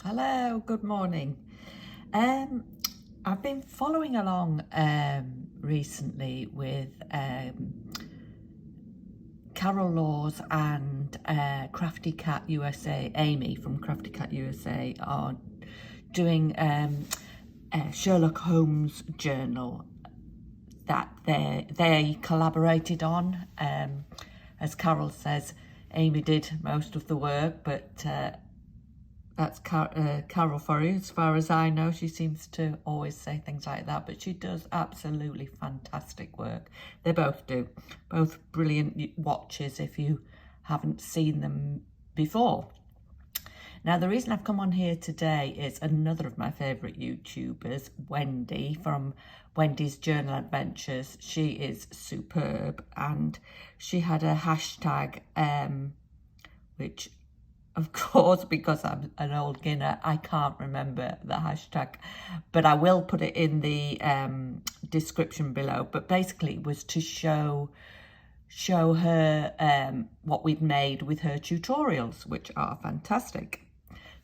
Hello, good morning. I've been following along recently with Carol Laws and Crafty Cat USA, Amy from Crafty Cat USA, are doing a Sherlock Holmes journal that they collaborated on. As Carol says, Amy did most of the work, but that's Carol for you. As far as I know, she seems to always say things like that, but she does absolutely fantastic work. They both do. Both brilliant watches if you haven't seen them before. Now, the reason I've come on here today is another of my favourite YouTubers, Wendy, from Wendy's Journal Adventures. She is superb, and she had a hashtag, which, of course, because I'm an old guinea, I can't remember the hashtag, but I will put it in the description below. But basically, it was to show her what we'd made with her tutorials, which are fantastic.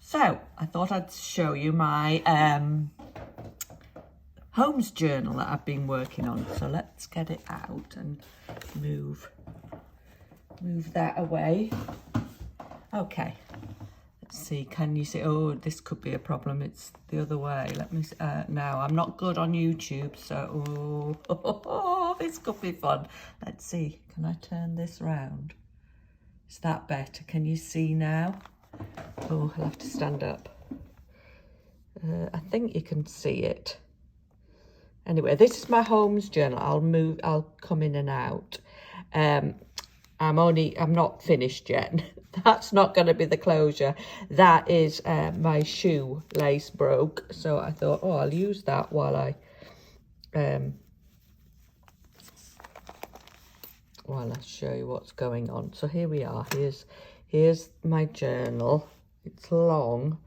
So I thought I'd show you my Holmes journal that I've been working on. So let's get it out and move that away. Okay, let's see, can you see? Oh, this could be a problem. It's the other way. Let me see. Now, I'm not good on YouTube, so this could be fun. Let's see, can I turn this round? Is that better? Can you see now? Oh, I'll have to stand up. I think you can see it. Anyway, this is my Holmes journal. I'll come in and out. I'm not finished yet. That's not going to be the closure. That is my shoe lace broke. So I thought, oh, I'll use that while I show you what's going on. So here we are. Here's my journal. It's long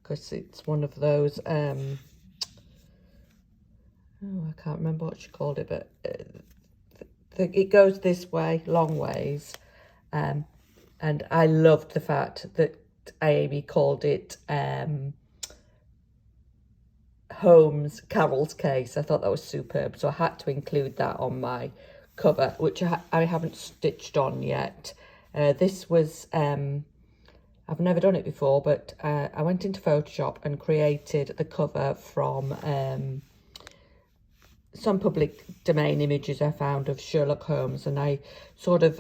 because it's one of those oh, I can't remember what she called it, but it goes this way, long ways. And I loved the fact that Amy called it Holmes Carol's Case. I thought that was superb. So I had to include that on my cover, which I haven't stitched on yet. This was, I've never done it before, but I went into Photoshop and created the cover from some public domain images I found of Sherlock Holmes, and I sort of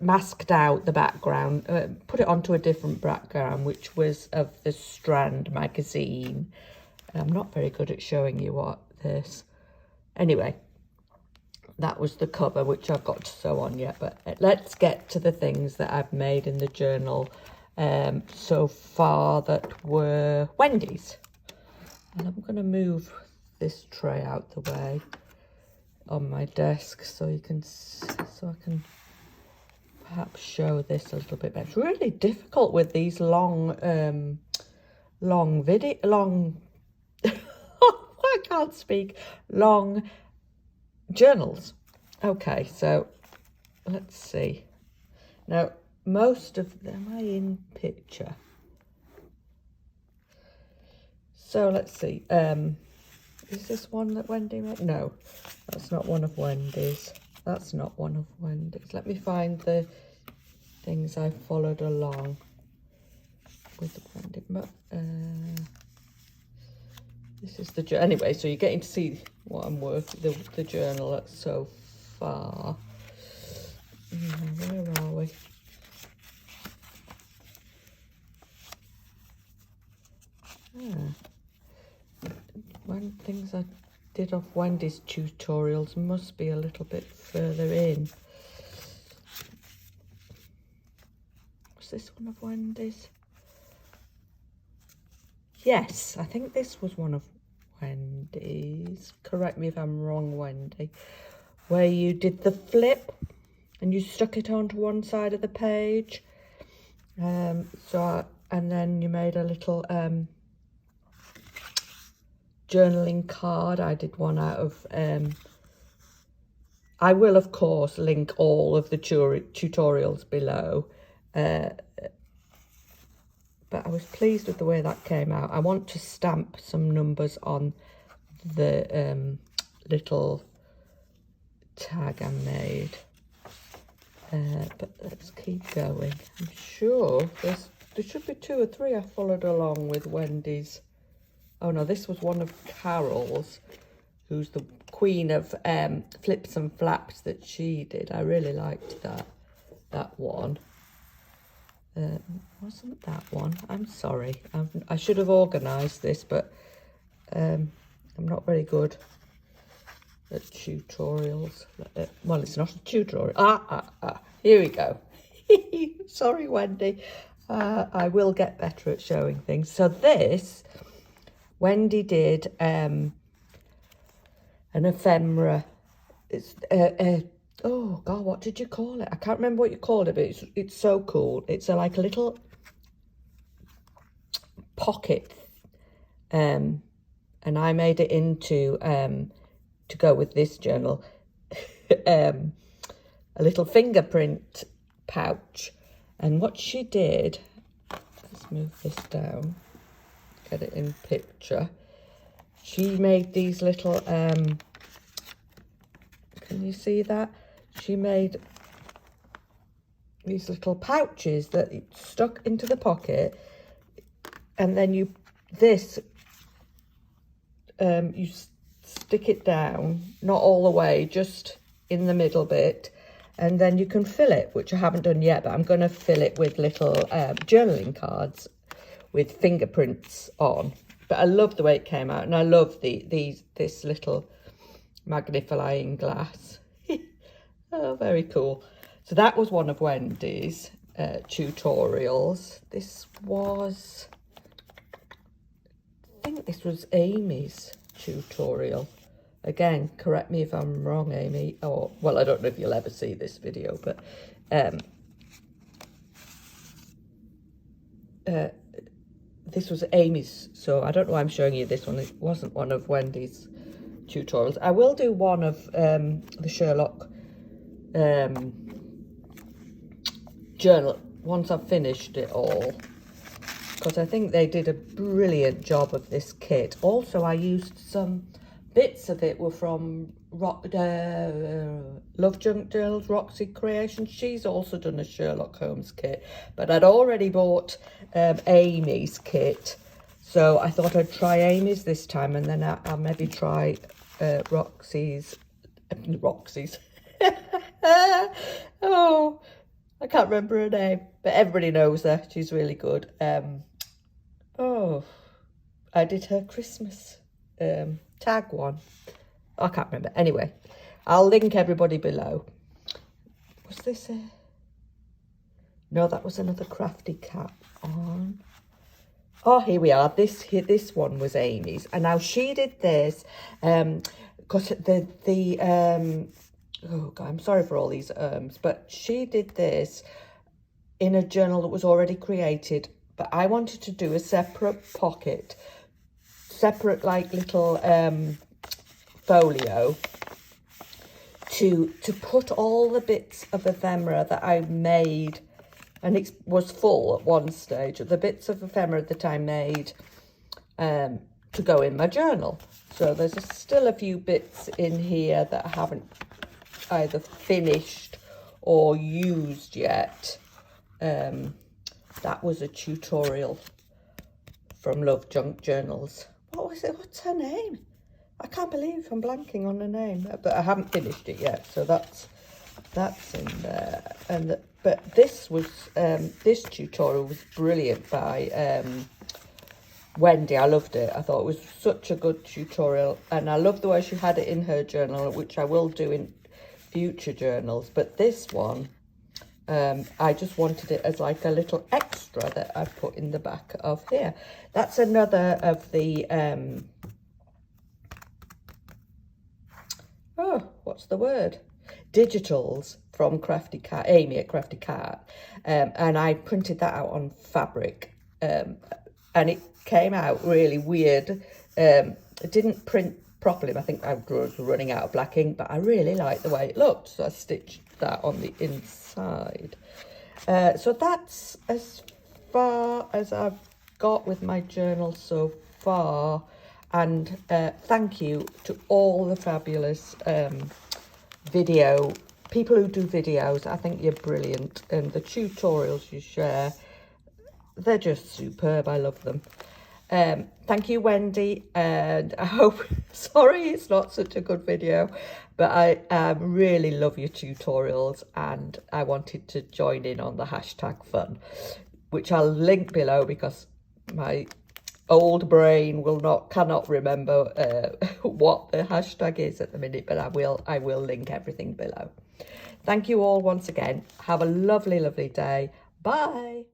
masked out the background, put it onto a different background, which was of the Strand magazine. I'm not very good at showing you what this. Anyway, that was the cover, which I've got to sew on yet. But let's get to the things that I've made in the journal so far that were Wendy's. And I'm going to move this tray out the way on my desk so I can perhaps show this a little bit better. It's really difficult with these long I can't speak, long journals. Okay, so let's see. Now, most of them, am I in picture? So let's see. Is this one that Wendy made? No, that's not one of Wendy's. That's not one of Wendy's. Let me find the things I followed along with Wendy. This is the journal. Anyway, so you're getting to see what I'm working, the journal so far. Where are we? One things I did off Wendy's tutorials must be a little bit further in. Was this one of Wendy's? Yes, I think this was one of Wendy's. Correct me if I'm wrong, Wendy. Where you did the flip and you stuck it onto one side of the page. And then you made a little journaling card. I did one out of I will of course link all of the tutorials below, but but I was pleased with the way that came out. I want to stamp some numbers on the little tag I made. But let's keep going. I'm sure there should be 2 or 3 I followed along with Wendy's. Oh no, this was one of Carol's, who's the queen of flips and flaps that she did. I really liked that one. Wasn't that one? I'm sorry. I should have organised this, but I'm not very good at tutorials. Well, it's not a tutorial. Here we go. Sorry, Wendy. I will get better at showing things. So this, Wendy did an ephemera. It's oh God, what did you call it? I can't remember what you called it, but it's so cool. It's like a little pocket, and I made it into to go with this journal, a little fingerprint pouch. And what she did, let's move this down, get it in picture. She made these little, can you see that? She made these little pouches that stuck into the pocket, and then you stick it down, not all the way, just in the middle bit, and then you can fill it, which I haven't done yet, but I'm going to fill it with little journaling cards with fingerprints on. But I love the way it came out, and I love this little magnifying glass. Oh, very cool. So that was one of Wendy's tutorials. This was, I think this was Amy's tutorial. Again, correct me if I'm wrong, Amy. Or, well, I don't know if you'll ever see this video, but this was Amy's. So I don't know why I'm showing you this one. It wasn't one of Wendy's tutorials. I will do one of the Sherlock journal once I've finished it all, because I think they did a brilliant job of this kit. Also, I used some bits of it were from Love Junk Journals, Roxy Creations. She's also done a Sherlock Holmes kit, but I'd already bought Amy's kit, so I thought I'd try Amy's this time, and then I'll maybe try Roxy's. Oh, I can't remember her name, but everybody knows her. She's really good. Oh, I did her Christmas tag one. I can't remember. Anyway, I'll link everybody below. Was this a... No, that was another Crafty Cat on. Oh, here we are. This one was Amy's, and now she did this because oh God, I'm sorry for all these but she did this in a journal that was already created, but I wanted to do a separate pocket, separate like little folio to put all the bits of ephemera that I made, and it was full at one stage, the bits of ephemera that I made to go in my journal. So there's still a few bits in here that I haven't either finished or used yet. That was a tutorial from Love Junk Journals. What was it? What's her name? I can't believe I'm blanking on her name, but I haven't finished it yet, so that's in there. And but this was this tutorial was brilliant by Wendy. I loved it. I thought it was such a good tutorial, and I love the way she had it in her journal, which I will do in future journals. But this one, I just wanted it as like a little extra that I put in the back of here. That's another of the oh, what's the word? Digitals from Crafty Cat, Amy at Crafty Cat, and I printed that out on fabric, and it came out really weird. It didn't print properly. I think I was running out of black ink, but I really liked the way it looked, so I stitched that on the inside. So that's as far as I've got with my journal so far. And thank you to all the fabulous people who do videos. I think you're brilliant, and the tutorials you share, they're just superb. I love them. Thank you, Wendy, and I hope, sorry it's not such a good video, but I really love your tutorials, and I wanted to join in on the hashtag fun, which I'll link below because my old brain cannot remember what the hashtag is at the minute, but I will link everything below. Thank you all once again. Have a lovely, lovely day. Bye.